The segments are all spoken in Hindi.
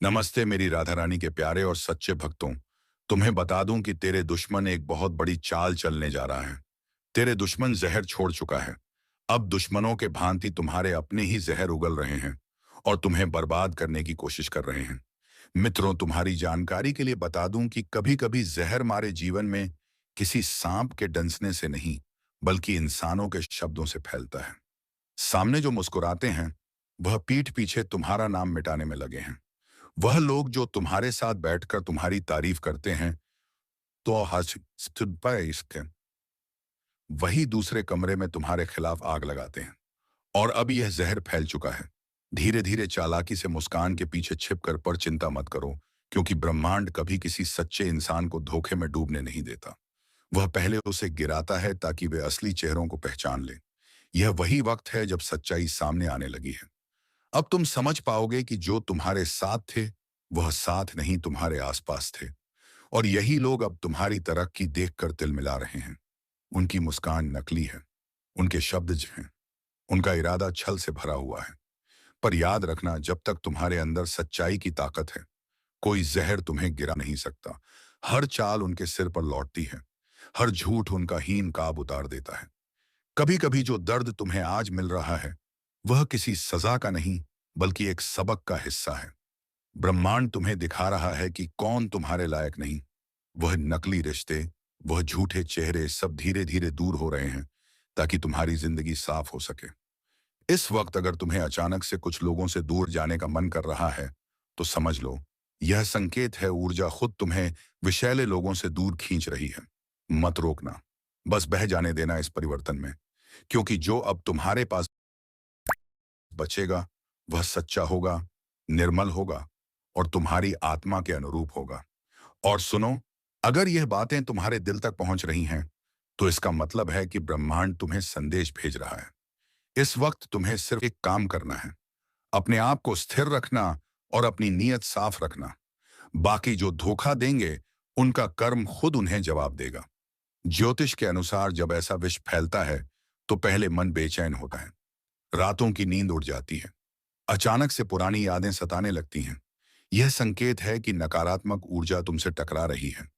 नमस्ते मेरी राधा रानी के प्यारे और सच्चे भक्तों। तुम्हें बता दूं कि तेरे दुश्मन एक बहुत बड़ी चाल चलने जा रहा है। तेरे दुश्मन जहर छोड़ चुका है। अब दुश्मनों के भांति तुम्हारे अपने ही जहर उगल रहे हैं और तुम्हें बर्बाद करने की कोशिश कर रहे हैं। मित्रों, तुम्हारी जानकारी के लिए बता दूं कि कभी-कभी जहर हमारे जीवन में किसी सांप के डंसने से नहीं, बल्कि इंसानों के शब्दों से फैलता है। सामने जो मुस्कुराते हैं, वह पीठ पीछे तुम्हारा नाम मिटाने में लगे हैं। वह लोग जो तुम्हारे साथ बैठकर तुम्हारी तारीफ करते हैं, तो हज स्टूड बाय इसके वही दूसरे कमरे में तुम्हारे खिलाफ आग लगाते हैं। और अब यह जहर फैल चुका है। धीरे धीरे चालाकी से मुस्कान के पीछे छिपकर पर चिंता मत करो, क्योंकि ब्रह्मांड कभी किसी सच्चे इंसान को धोखे में डूबने नहीं देता। वह पहले उसे गिराता है ताकि वे असली चेहरों को पहचान ले। यह वही वक्त है जब सच्चाई सामने आने लगी है। अब तुम समझ पाओगे कि जो तुम्हारे साथ थे, वह साथ नहीं तुम्हारे आसपास थे। और यही लोग अब तुम्हारी तरक्की देखकर तिलमिला रहे हैं। उनकी मुस्कान नकली है, उनके शब्द हैं, उनका इरादा छल से भरा हुआ है। पर याद रखना, जब तक तुम्हारे अंदर सच्चाई की ताकत है, कोई जहर तुम्हें गिरा नहीं सकता। हर चाल उनके सिर पर लौटती है, हर झूठ उनका हीन काब उतार देता है। कभी कभी जो दर्द तुम्हें आज मिल रहा है, वह किसी सजा का नहीं, बल्कि एक सबक का हिस्सा है। ब्रह्मांड तुम्हें दिखा रहा है कि कौन तुम्हारे लायक नहीं। वह नकली रिश्ते, वह झूठे चेहरे सब धीरे धीरे दूर हो रहे हैं, ताकि तुम्हारी जिंदगी साफ हो सके। इस वक्त अगर तुम्हें अचानक से कुछ लोगों से दूर जाने का मन कर रहा है, तो समझ लो, यह संकेत है ऊर्जा खुद तुम्हें विषैले लोगों से दूर खींच रही है। मत रोकना, बस बह जाने देना इस परिवर्तन में, क्योंकि जो अब तुम्हारे पास बचेगा, वह सच्चा होगा, निर्मल होगा और तुम्हारी आत्मा के अनुरूप होगा। और सुनो, अगर यह बातें तुम्हारे दिल तक पहुंच रही हैं, तो इसका मतलब है कि ब्रह्मांड तुम्हें संदेश भेज रहा है। इस वक्त तुम्हें सिर्फ एक काम करना है, अपने आप को स्थिर रखना और अपनी नीयत साफ रखना। बाकी जो धोखा देंगे, उनका कर्म खुद उन्हें जवाब देगा। ज्योतिष के अनुसार जब ऐसा विष फैलता है, तो पहले मन बेचैन होता है, रातों की नींद उड़ जाती है, अचानक से पुरानी यादें सताने लगती हैं। यह संकेत है कि नकारात्मक ऊर्जा तुमसे टकरा रही है।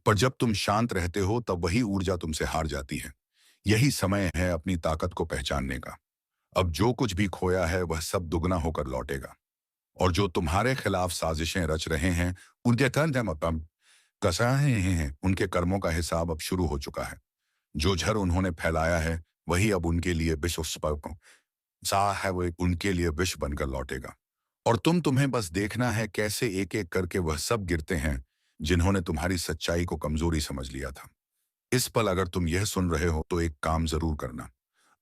पर जब तुम शांत रहते हो, तब वही ऊर्जा तुमसे हार जाती है। यही समय है अपनी ताकत को पहचानने का। अब जो कुछ भी खोया है, वह सब दुगना होकर लौटेगा। और जो तुम्हारे खिलाफ साजिशें रच रहे हैं, उनके कर्म कसा हैं, उनके कर्मों का हिसाब अब शुरू हो चुका है। जो झर उन्होंने फैलाया है, वही अब उनके लिए विष सा है, वो उनके लिए विष बनकर लौटेगा। और तुम्हें बस देखना है कैसे एक एक करके वह सब गिरते हैं, जिन्होंने तुम्हारी सच्चाई को कमजोरी समझ लिया था। इस पल अगर तुम यह सुन रहे हो, तो एक काम जरूर करना,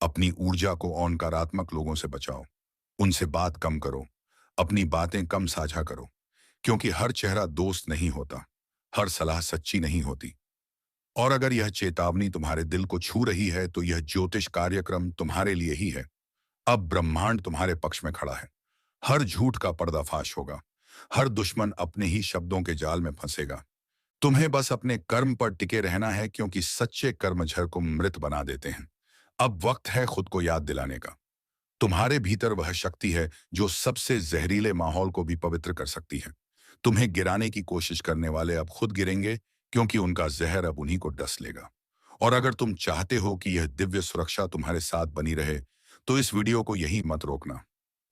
अपनी ऊर्जा को नकारात्मक लोगों से बचाओ। उनसे बात कम करो, अपनी बातें कम साझा करो, क्योंकि हर चेहरा दोस्त नहीं होता, हर सलाह सच्ची नहीं होती। और अगर यह चेतावनी तुम्हारे दिल को छू रही है, तो यह ज्योतिष कार्यक्रम तुम्हारे लिए ही है। अब ब्रह्मांड तुम्हारे पक्ष में खड़ा है। हर झूठ का पर्दाफाश होगा, हर दुश्मन अपने ही शब्दों के जाल में फंसेगा। तुम्हें बस अपने कर्म पर टिके रहना है, क्योंकि सच्चे कर्म झर को मृत बना देते हैं। अब वक्त है खुद को याद दिलाने का। तुम्हारे भीतर वह शक्ति है जो सबसे जहरीले माहौल को भी पवित्र कर सकती है। तुम्हें गिराने की कोशिश करने वाले अब खुद गिरेंगे, क्योंकि उनका जहर अब उन्हीं को डस लेगा। और अगर तुम चाहते हो कि यह दिव्य सुरक्षा तुम्हारे साथ बनी रहे, तो इस वीडियो को यहीं मत रोकना।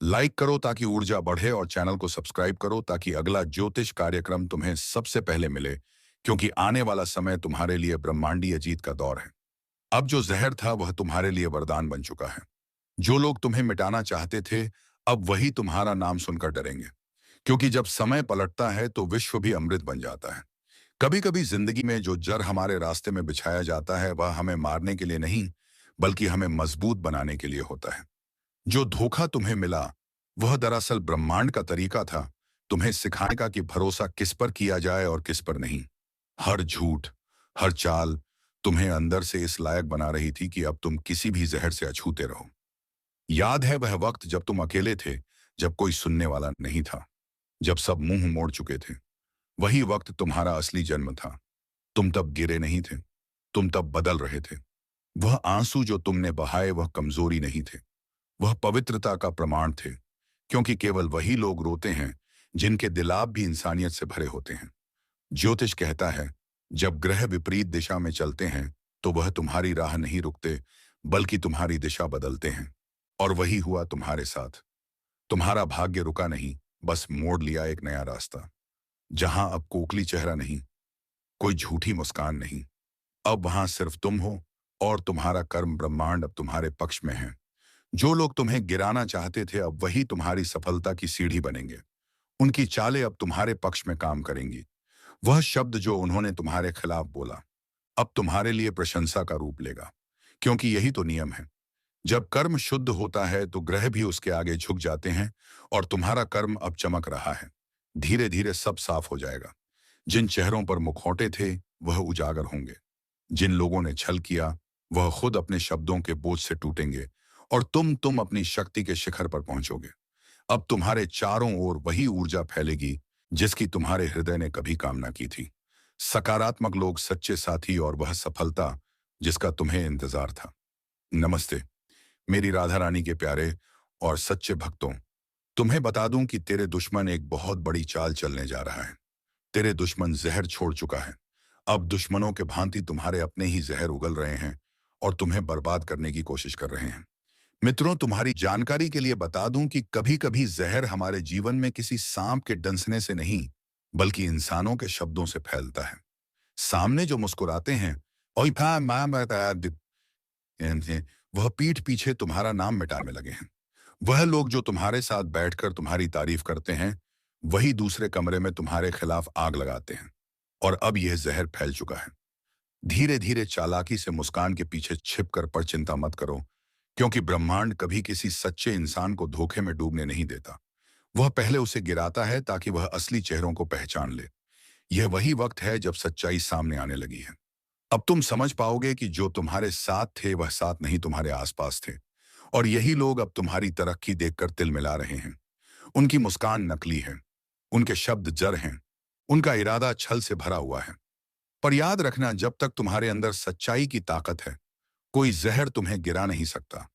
लाइक करो ताकि ऊर्जा बढ़े, और चैनल को सब्सक्राइब करो ताकि अगला ज्योतिष कार्यक्रम तुम्हें सबसे पहले मिले, क्योंकि आने वाला समय तुम्हारे लिए ब्रह्मांडीय जीत का दौर है। अब जो जहर था, वह तुम्हारे लिए वरदान बन चुका है। जो लोग तुम्हें मिटाना चाहते थे, अब वही तुम्हारा नाम सुनकर डरेंगे, क्योंकि जब समय पलटता है, तो विश्व भी अमृत बन जाता है। कभी कभी जिंदगी में जो जर हमारे रास्ते में बिछाया जाता है, वह हमें मारने के लिए नहीं, बल्कि हमें मजबूत बनाने के लिए होता है। जो धोखा तुम्हें मिला, वह दरअसल ब्रह्मांड का तरीका था, तुम्हें सिखाने का कि भरोसा किस पर किया जाए और किस पर नहीं। हर झूठ, हर चाल तुम्हें अंदर से इस लायक बना रही थी कि अब तुम किसी भी जहर से अछूते रहो। याद है वह वक्त जब तुम अकेले थे, जब कोई सुनने वाला नहीं था, जब सब मुंह मोड़ चुके थे? वही वक्त तुम्हारा असली जन्म था। तुम तब गिरे नहीं थे, तुम तब बदल रहे थे। वह आंसू जो तुमने बहाए, वह कमजोरी नहीं थे, वह पवित्रता का प्रमाण थे। क्योंकि केवल वही लोग रोते हैं जिनके दिलाब भी इंसानियत से भरे होते हैं। ज्योतिष कहता है, जब ग्रह विपरीत दिशा में चलते हैं तो वह तुम्हारी राह नहीं रुकते, बल्कि तुम्हारी दिशा बदलते हैं। और वही हुआ तुम्हारे साथ। तुम्हारा भाग्य रुका नहीं, बस मोड़ लिया एक नया रास्ता। जहां अब कोकली चेहरा नहीं, कोई झूठी मुस्कान नहीं, अब वहां सिर्फ तुम हो और तुम्हारा कर्म ब्रह्मांड अब तुम्हारे पक्ष में है। जो लोग तुम्हें गिराना चाहते थे अब वही तुम्हारी सफलता की सीढ़ी बनेंगे। उनकी चालें अब तुम्हारे पक्ष में काम करेंगी। वह शब्द जो उन्होंने तुम्हारे खिलाफ बोला अब तुम्हारे लिए प्रशंसा का रूप लेगा, क्योंकि यही तो नियम है। जब कर्म शुद्ध होता है तो ग्रह भी उसके आगे झुक जाते हैं और तुम्हारा कर्म अब चमक रहा है। धीरे धीरे सब साफ हो जाएगा। जिन चेहरों पर मुखौटे थे वह उजागर होंगे। जिन लोगों ने छल किया वह खुद अपने शब्दों के बोझ से टूटेंगे और तुम अपनी शक्ति के शिखर पर पहुंचोगे। अब तुम्हारे चारों ओर वही ऊर्जा फैलेगी जिसकी तुम्हारे हृदय ने कभी कामना की थी। सकारात्मक लोग, सच्चे साथी और वह सफलता जिसका तुम्हें इंतजार था। नमस्ते मेरी राधा रानी के प्यारे और सच्चे भक्तों। तुम्हें बता दूं कि तेरे दुश्मन एक बहुत बड़ी चाल चलने जा रहा है। तेरे दुश्मन जहर छोड़ चुका है। अब दुश्मनों के भांति तुम्हारे अपने ही जहर उगल रहे हैं और तुम्हें बर्बाद करने की कोशिश कर रहे हैं। मित्रों, तुम्हारी जानकारी के लिए बता दूं कि कभी कभी जहर हमारे जीवन में किसी सांप के डंसने से नहीं, बल्कि इंसानों के शब्दों से फैलता है। सामने जो मुस्कुराते हैं और वह पीठ पीछे तुम्हारा नाम मिटाने लगे हैं। वह लोग जो तुम्हारे साथ बैठकर तुम्हारी तारीफ करते हैं वही दूसरे कमरे में तुम्हारे खिलाफ आग लगाते हैं। और अब यह जहर फैल चुका है। धीरे धीरे चालाकी से मुस्कान के पीछे छिपकर, पर चिंता मत करो, क्योंकि ब्रह्मांड कभी किसी सच्चे इंसान को धोखे में डूबने नहीं देता। वह पहले उसे गिराता है ताकि वह असली चेहरों को पहचान ले। यह वही वक्त है जब सच्चाई सामने आने लगी है। अब तुम समझ पाओगे कि जो तुम्हारे साथ थे वह साथ नहीं तुम्हारे आसपास थे। और यही लोग अब तुम्हारी तरक्की देखकर तिल मिला रहे हैं। उनकी मुस्कान नकली है, उनके शब्द जर हैं, उनका इरादा छल से भरा हुआ है। पर याद रखना, जब तक तुम्हारे अंदर सच्चाई की ताकत है कोई जहर तुम्हें गिरा नहीं सकता।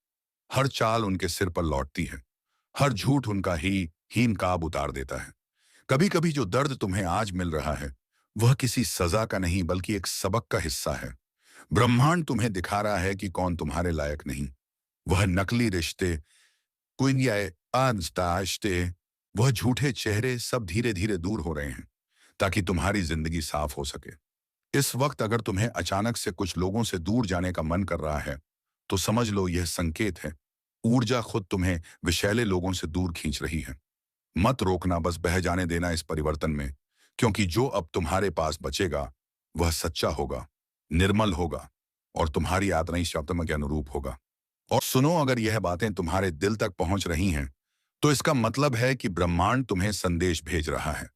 हर चाल उनके सिर पर लौटती है, हर झूठ उनका ही हीन काब उतार देता है। कभी कभी जो दर्द तुम्हें आज मिल रहा है वह किसी सजा का नहीं, बल्कि एक सबक का हिस्सा है। ब्रह्मांड तुम्हें दिखा रहा है कि कौन तुम्हारे लायक नहीं। वह नकली रिश्ते, रिश्ते, वह झूठे चेहरे सब धीरे धीरे दूर हो रहे हैं ताकि तुम्हारी जिंदगी साफ हो सके। इस वक्त अगर तुम्हें अचानक से कुछ लोगों से दूर जाने का मन कर रहा है तो समझ लो यह संकेत है। ऊर्जा खुद तुम्हें विषैले लोगों से दूर खींच रही है। मत रोकना, बस बह जाने देना इस परिवर्तन में, क्योंकि जो अब तुम्हारे पास बचेगा वह सच्चा होगा, निर्मल होगा और तुम्हारी आत्मीय शब्द के अनुरूप होगा। और सुनो, अगर यह बातें तुम्हारे दिल तक पहुंच रही हैं तो इसका मतलब है कि ब्रह्मांड तुम्हें संदेश भेज रहा है।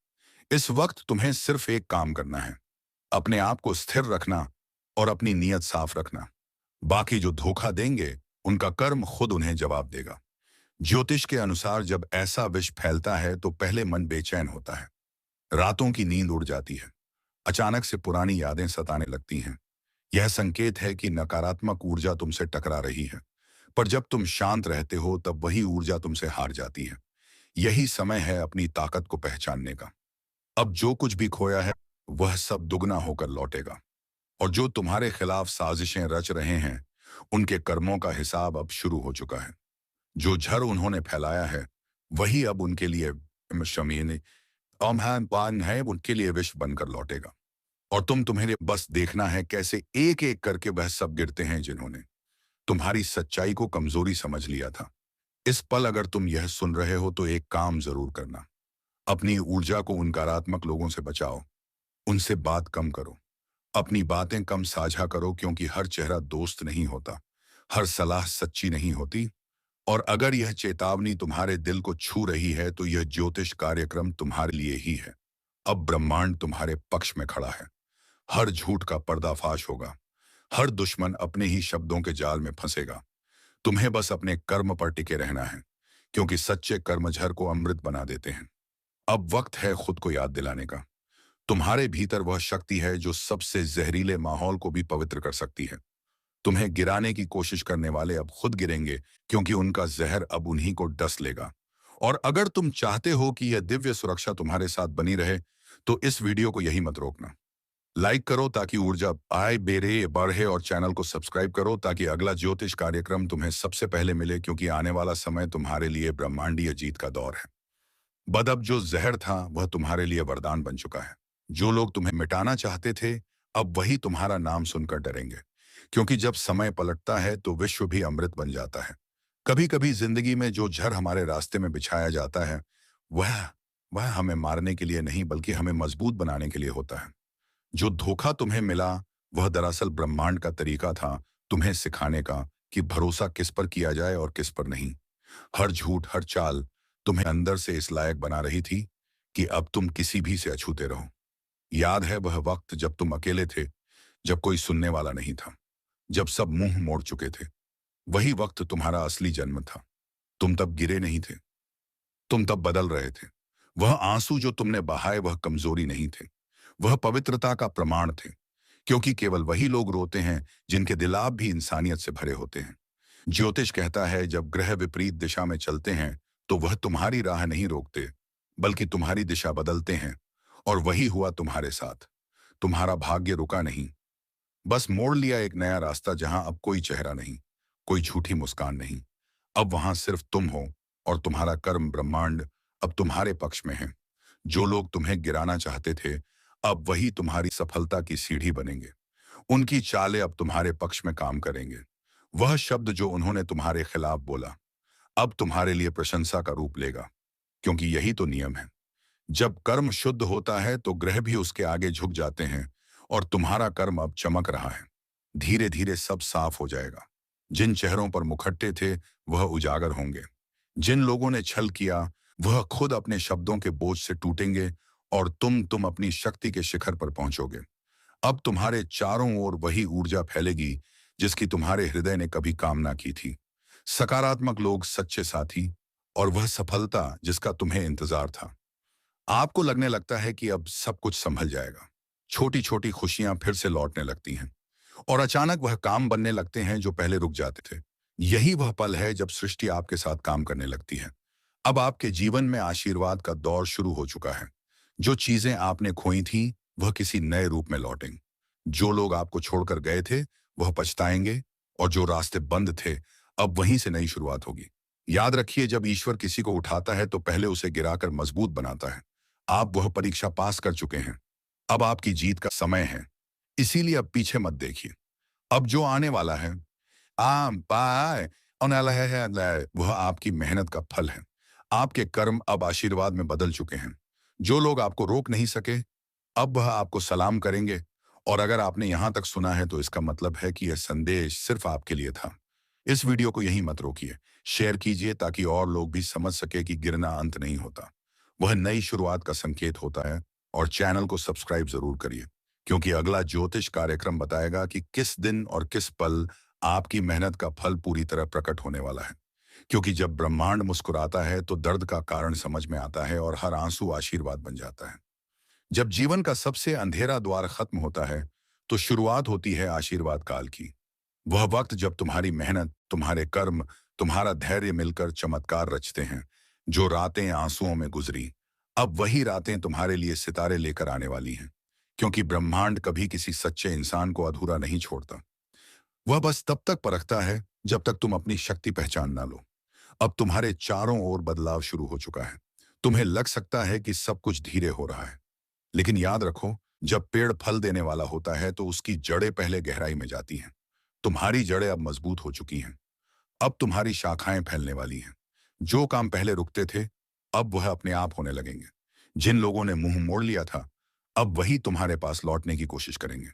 इस वक्त तुम्हें सिर्फ एक काम करना है, अपने आप को स्थिर रखना और अपनी नीयत साफ रखना। बाकी जो धोखा देंगे उनका कर्म खुद उन्हें जवाब देगा। ज्योतिष के अनुसार जब ऐसा विष फैलता है तो पहले मन बेचैन होता है, रातों की नींद उड़ जाती है, अचानक से पुरानी यादें सताने लगती हैं। यह संकेत है कि नकारात्मक ऊर्जा तुमसे टकरा रही है। पर जब तुम शांत रहते हो तब वही ऊर्जा तुमसे हार जाती है। यही समय है अपनी ताकत को पहचानने का। अब जो कुछ भी खोया है वह सब दुगना होकर लौटेगा। और जो तुम्हारे खिलाफ साजिशें रच रहे हैं उनके कर्मों का हिसाब अब शुरू हो चुका है। जो झर उन्होंने फैलाया है वही अब उनके लिए शमीन पान है, उनके लिए विष बनकर लौटेगा। और तुम्हें बस देखना है कैसे एक एक करके वह सब गिरते हैं जिन्होंने तुम्हारी सच्चाई को कमजोरी समझ लिया था। इस पल अगर तुम यह सुन रहे हो तो एक काम जरूर करना, अपनी ऊर्जा को उन नकारात्मक लोगों से बचाओ। उनसे बात कम करो, अपनी बातें कम साझा करो, क्योंकि हर चेहरा दोस्त नहीं होता, हर सलाह सच्ची नहीं होती। और अगर यह चेतावनी तुम्हारे दिल को छू रही है तो यह ज्योतिष कार्यक्रम तुम्हारे लिए ही है। अब ब्रह्मांड तुम्हारे पक्ष में खड़ा है। हर झूठ का पर्दाफाश होगा, हर दुश्मन अपने ही शब्दों के जाल में फंसेगा। तुम्हें बस अपने कर्म पर टिके रहना है, क्योंकि सच्चे कर्म झर को अमृत बना देते हैं। अब वक्त है खुद को याद दिलाने का। तुम्हारे भीतर वह शक्ति है जो सबसे जहरीले माहौल को भी पवित्र कर सकती है। तुम्हें गिराने की कोशिश करने वाले अब खुद गिरेंगे, क्योंकि उनका जहर अब उन्हीं को डस लेगा। और अगर तुम चाहते हो कि यह दिव्य सुरक्षा तुम्हारे साथ बनी रहे, तो इस वीडियो को यही मत रोकना। लाइक करो ताकि ऊर्जा आए बेरे बढ़े, और चैनल को सब्सक्राइब करो ताकि अगला ज्योतिष कार्यक्रम तुम्हें सबसे पहले मिले, क्योंकि आने वाला समय तुम्हारे लिए ब्रह्मांडीय जीत का दौर है। अब जो जहर था वह तुम्हारे लिए वरदान बन चुका है। जो लोग तुम्हें मिटाना चाहते थे, अब वही तुम्हारा नाम सुनकर डरेंगे, क्योंकि जब समय पलटता है तो विश्व भी अमृत बन जाता है। कभी कभी जिंदगी में जो जहर हमारे रास्ते में बिछाया जाता है, वह वह हमें मारने के लिए नहीं बल्कि हमें मजबूत बनाने के लिए होता है। जो धोखा तुम्हें मिला वह दरअसल ब्रह्मांड का तरीका था तुम्हें सिखाने का कि भरोसा किस पर किया जाए और किस पर नहीं। हर झूठ, हर चाल तुम्हें अंदर से इस लायक बना रही थी कि अब तुम किसी भी से अछूते रहो। याद है वह वक्त जब तुम अकेले थे, जब कोई सुनने वाला नहीं था, जब सब मुंह मोड़ चुके थे? वही वक्त तुम्हारा असली जन्म था। तुम तब गिरे नहीं थे, तुम तब बदल रहे थे। वह आंसू जो तुमने बहाए वह कमजोरी नहीं थे, वह पवित्रता का प्रमाण थे। क्योंकि केवल वही लोग रोते हैं जिनके दिलाब भी इंसानियत से भरे होते हैं। ज्योतिष कहता है जब ग्रह विपरीत दिशा में चलते हैं तो वह तुम्हारी राह नहीं रोकते, बल्कि तुम्हारी दिशा बदलते हैं। और वही हुआ तुम्हारे साथ। तुम्हारा भाग्य रुका नहीं, बस मोड़ लिया एक नया रास्ता, जहां अब कोई चेहरा नहीं, कोई झूठी मुस्कान नहीं। अब वहां सिर्फ तुम हो, और तुम्हारा कर्म ब्रह्मांड अब तुम्हारे पक्ष में है। जो लोग तुम्हें गिराना चाहते थे, अब वही तुम्हारी सफलता की सीढ़ी बनेंगे। उनकी चालें अब तुम्हारे पक्ष में काम करेंगे। वह शब्द जो उन्होंने तुम्हारे खिलाफ बोला, अब तुम्हारे लिए प्रशंसा का रूप लेगा, क्योंकि यही तो नियम है। जब कर्म शुद्ध होता है तो ग्रह भी उसके आगे झुक जाते हैं, और तुम्हारा कर्म अब चमक रहा है। धीरे धीरे सब साफ हो जाएगा। जिन चेहरों पर मुखट्टे थे वह उजागर होंगे। जिन लोगों ने छल किया वह खुद अपने शब्दों के बोझ से टूटेंगे, और तुम अपनी शक्ति के शिखर पर पहुंचोगे। अब तुम्हारे चारों ओर वही ऊर्जा फैलेगी जिसकी तुम्हारे हृदय ने कभी कामना की थी। सकारात्मक लोग, सच्चे साथी, और वह सफलता जिसका तुम्हें इंतजार था। आपको लगने लगता है कि अब सब कुछ संभल जाएगा। छोटी छोटी खुशियां फिर से लौटने लगती हैं, और अचानक वह काम बनने लगते हैं जो पहले रुक जाते थे। यही वह पल है जब सृष्टि आपके साथ काम करने लगती है। अब आपके जीवन में आशीर्वाद का दौर शुरू हो चुका है। जो चीजें आपने खोई थी वह किसी नए रूप में लौटेंगी। जो लोग आपको छोड़कर गए थे वह पछताएंगे, और जो रास्ते बंद थे अब वहीं से नई शुरुआत होगी। याद रखिए, जब ईश्वर किसी को उठाता है तो पहले उसे गिराकर मजबूत बनाता है। आप वह परीक्षा पास कर चुके हैं। अब आपकी जीत का समय है। इसीलिए अब पीछे मत देखिए। अब जो आने वाला है, बाय आने वाला है, वह आपकी मेहनत का फल है। आपके कर्म अब आशीर्वाद में बदल चुके हैं। जो लोग आपको रोक नहीं सके, अब वह आपको सलाम करेंगे। और अगर आपने यहां तक सुना है तो इसका मतलब है कि यह संदेश सिर्फ आपके लिए था। इस वीडियो को यहीं मत रोकिए, शेयर कीजिए ताकि और लोग भी समझ सके कि गिरना अंत नहीं होता, वह नई शुरुआत का संकेत होता है। और चैनल को सब्सक्राइब जरूर करिए, क्योंकि अगला ज्योतिष कार्यक्रम बताएगा कि किस दिन और किस पल आपकी मेहनत का फल पूरी तरह प्रकट होने वाला है। क्योंकि जब ब्रह्मांड मुस्कुराता है तो दर्द का कारण समझ में आता है, और हर आंसू आशीर्वाद बन जाता है। जब जीवन का सबसे अंधेरा द्वार खत्म होता है तो शुरुआत होती है आशीर्वाद काल की। वह वक्त जब तुम्हारी मेहनत, तुम्हारे कर्म, तुम्हारा धैर्य मिलकर चमत्कार रचते हैं। जो रातें आंसुओं में गुजरी, अब वही रातें तुम्हारे लिए सितारे लेकर आने वाली हैं। क्योंकि ब्रह्मांड कभी किसी सच्चे इंसान को अधूरा नहीं छोड़ता। वह बस तब तक परखता है जब तक तुम अपनी शक्ति पहचान ना लो। अब तुम्हारे चारों ओर बदलाव शुरू हो चुका है। तुम्हें लग सकता है कि सब कुछ धीरे हो रहा है, लेकिन याद रखो, जब पेड़ फल देने वाला होता है तो उसकी जड़ें पहले गहराई में जाती हैं। तुम्हारी जड़ें अब मजबूत हो चुकी हैं। अब तुम्हारी शाखाएं फैलने वाली हैं। जो काम पहले रुकते थे अब वह अपने आप होने लगेंगे। जिन लोगों ने मुंह मोड़ लिया था अब वही तुम्हारे पास लौटने की कोशिश करेंगे।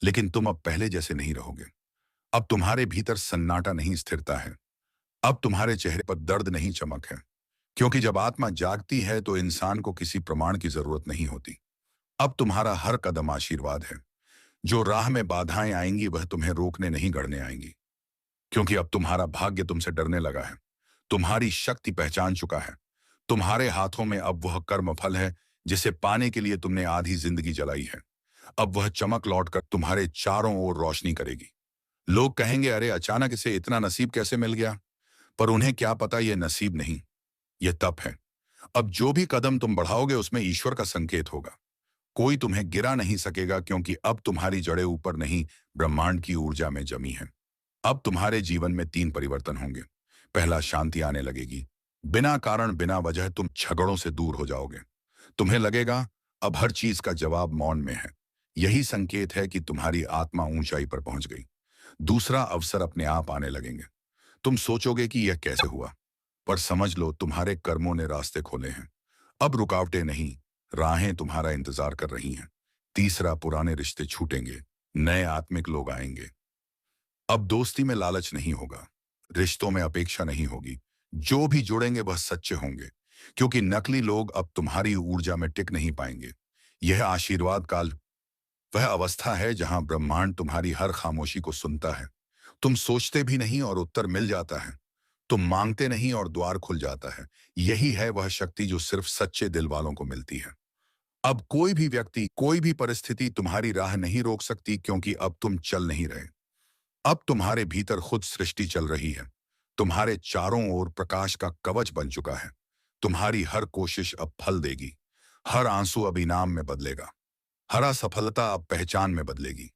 लेकिन तुम अब पहले जैसे नहीं रहोगे। अब तुम्हारे भीतर सन्नाटा नहीं, स्थिरता है। अब तुम्हारे चेहरे पर दर्द नहीं, चमक है। क्योंकि जब आत्मा जागती है तो इंसान को किसी प्रमाण की जरूरत नहीं होती। अब तुम्हारा हर कदम आशीर्वाद है। जो राह में बाधाएं आएंगी वह तुम्हें रोकने नहीं, गढ़ने आएंगी। क्योंकि अब तुम्हारा भाग्य तुमसे डरने लगा है। तुम्हारी शक्ति पहचान चुका है। तुम्हारे हाथों में अब वह कर्म फल है जिसे पाने के लिए तुमने आधी जिंदगी जलाई है। अब वह चमक लौटकर तुम्हारे चारों ओर रोशनी करेगी। लोग कहेंगे, अरे अचानक इसे इतना नसीब कैसे मिल गया? पर उन्हें क्या पता, यह नसीब नहीं, यह तप है। अब जो भी कदम तुम बढ़ाओगे उसमें ईश्वर का संकेत होगा। कोई तुम्हें गिरा नहीं सकेगा क्योंकि अब तुम्हारी जड़ें ऊपर नहीं, ब्रह्मांड की ऊर्जा में जमी है। अब तुम्हारे जीवन में 3 परिवर्तन होंगे। पहला, शांति आने लगेगी। बिना कारण बिना वजह तुम झगड़ों से दूर हो जाओगे। तुम्हें लगेगा अब हर चीज का जवाब मौन में है। यही संकेत है कि तुम्हारी आत्मा ऊंचाई पर पहुंच गई। दूसरा, अवसर अपने आप आने लगेंगे। तुम सोचोगे कि यह कैसे हुआ, पर समझ लो तुम्हारे कर्मों ने रास्ते खोले हैं। अब रुकावटें नहीं, राहें तुम्हारा इंतजार कर रही हैं। तीसरा, पुराने रिश्ते छूटेंगे, नए आत्मिक लोग आएंगे। अब दोस्ती में लालच नहीं होगा, रिश्तों में अपेक्षा नहीं होगी। जो भी जुड़ेंगे वह सच्चे होंगे, क्योंकि नकली लोग अब तुम्हारी ऊर्जा में टिक नहीं पाएंगे। यह आशीर्वाद काल वह अवस्था है जहां ब्रह्मांड तुम्हारी हर खामोशी को सुनता है। तुम सोचते भी नहीं और उत्तर मिल जाता है। तुम मांगते नहीं और द्वार खुल जाता है। यही है वह शक्ति जो सिर्फ सच्चे दिल वालों को मिलती है। अब कोई भी व्यक्ति, कोई भी परिस्थिति तुम्हारी राह नहीं रोक सकती, क्योंकि अब तुम चल नहीं रहे। अब तुम्हारे भीतर खुद सृष्टि चल रही है। तुम्हारे चारों ओर प्रकाश का कवच बन चुका है। तुम्हारी हर कोशिश अब फल देगी। हर आंसू अब इनाम में बदलेगा। हर असफलता अब पहचान में बदलेगी।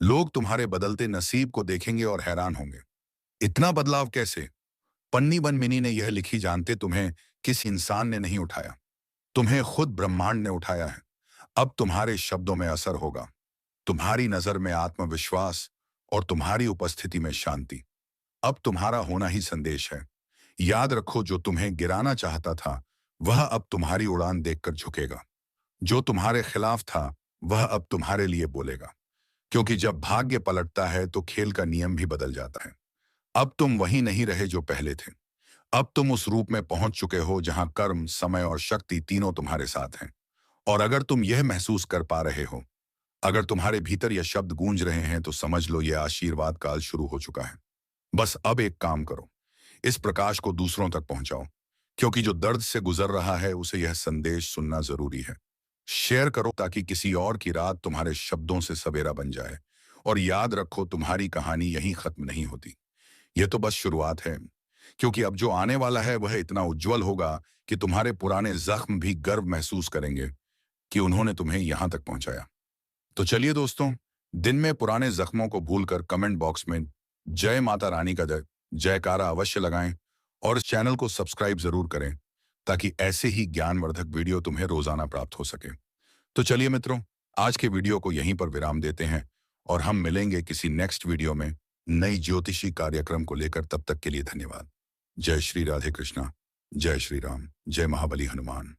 लोग तुम्हारे बदलते नसीब को देखेंगे और हैरान होंगे। इतना बदलाव कैसे? पन्नी बन मिनी ने यह लिखी, जानते तुम्हें किस इंसान ने नहीं उठाया, तुम्हें खुद ब्रह्मांड ने उठाया है। अब तुम्हारे शब्दों में असर होगा, तुम्हारी नजर में आत्मविश्वास और तुम्हारी उपस्थिति में शांति। अब तुम्हारा होना ही संदेश है। याद रखो, जो तुम्हें गिराना चाहता था वह अब तुम्हारी उड़ान देखकर झुकेगा। जो तुम्हारे खिलाफ था वह अब तुम्हारे लिए बोलेगा। क्योंकि जब भाग्य पलटता है तो खेल का नियम भी बदल जाता है। अब तुम वही नहीं रहे जो पहले थे। अब तुम उस रूप में पहुंच चुके हो जहां कर्म, समय और शक्ति तीनों तुम्हारे साथ हैं। और अगर तुम यह महसूस कर पा रहे हो, अगर तुम्हारे भीतर यह शब्द गूंज रहे हैं, तो समझ लो यह आशीर्वाद काल शुरू हो चुका है। बस अब एक काम करो, इस प्रकाश को दूसरों तक पहुंचाओ, क्योंकि जो दर्द से गुजर रहा है उसे यह संदेश सुनना जरूरी है। शेयर करो ताकि किसी और की रात तुम्हारे शब्दों से सवेरा बन जाए। और याद रखो, तुम्हारी कहानी यहीं खत्म नहीं होती। यह तो बस शुरुआत है, क्योंकि अब जो आने वाला है वह इतना उज्जवल होगा कि तुम्हारे पुराने जख्म भी गर्व महसूस करेंगे कि उन्होंने तुम्हें यहां तक पहुंचाया। तो चलिए दोस्तों, दिन में पुराने जख्मों को भूलकर कमेंट बॉक्स में जय माता रानी का जयकारा अवश्य लगाएं और इस चैनल को सब्सक्राइब जरूर करें, ताकि ऐसे ही ज्ञानवर्धक वीडियो तुम्हें रोजाना प्राप्त हो सके। तो चलिए मित्रों, आज के वीडियो को यहीं पर विराम देते हैं और हम मिलेंगे किसी नेक्स्ट वीडियो में नई ज्योतिषी कार्यक्रम को लेकर। तब तक के लिए धन्यवाद। जय श्री राधे कृष्णा, जय श्री राम, जय महाबली हनुमान।